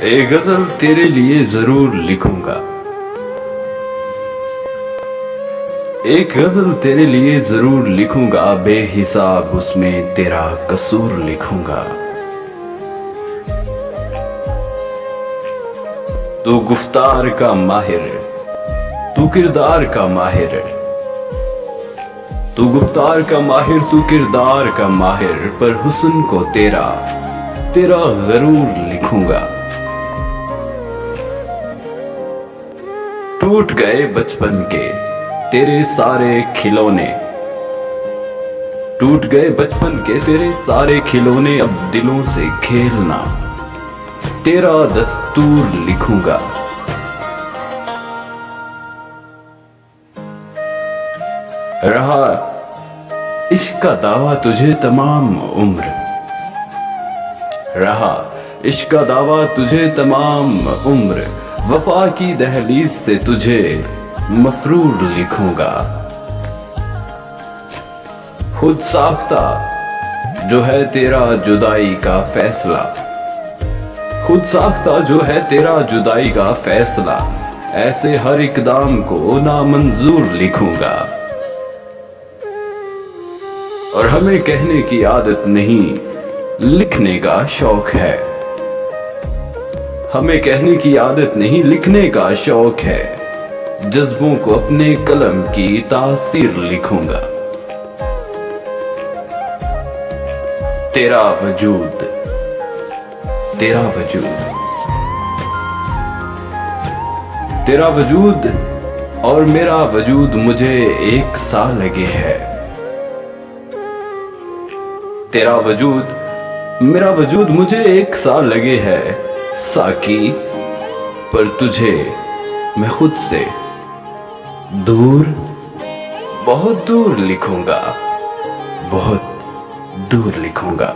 एक गजल तेरे लिए जरूर लिखूंगा। एक गजल तेरे लिए जरूर लिखूंगा, बेहिसाब उसमें तेरा कसूर लिखूंगा। तू गुफ्तार का माहिर, तू किरदार का माहिर, तू गुफ्तार का माहिर, तू किरदार का माहिर, पर हुस्न को तेरा तेरा गरूर लिखूंगा। टूट गए बचपन के तेरे सारे खिलौने, टूट गए बचपन के तेरे सारे खिलौने, अब दिलों से खेलना तेरा दस्तूर लिखूंगा। रहा इश्क का दावा तुझे तमाम उम्र, रहा इश्क का दावा तुझे तमाम उम्र, वफा की दहलीज से तुझे मफरूर लिखूंगा। खुद साख्ता जो है तेरा जुदाई का फैसला, खुद साख्ता जो है तेरा जुदाई का फैसला, ऐसे हर इकदाम को नामंजूर लिखूंगा। और हमें कहने की आदत नहीं, लिखने का शौक है। हमें कहने की आदत नहीं, लिखने का शौक है। जज्बों को अपने कलम की तासीर लिखूंगा। तेरा वजूद, तेरा वजूद, तेरा वजूद और मेरा वजूद मुझे एक सा लगे है। तेरा वजूद मेरा वजूद मुझे एक सा लगे है साकी, पर तुझे मैं खुद से दूर, बहुत दूर लिखूंगा, बहुत दूर लिखूंगा।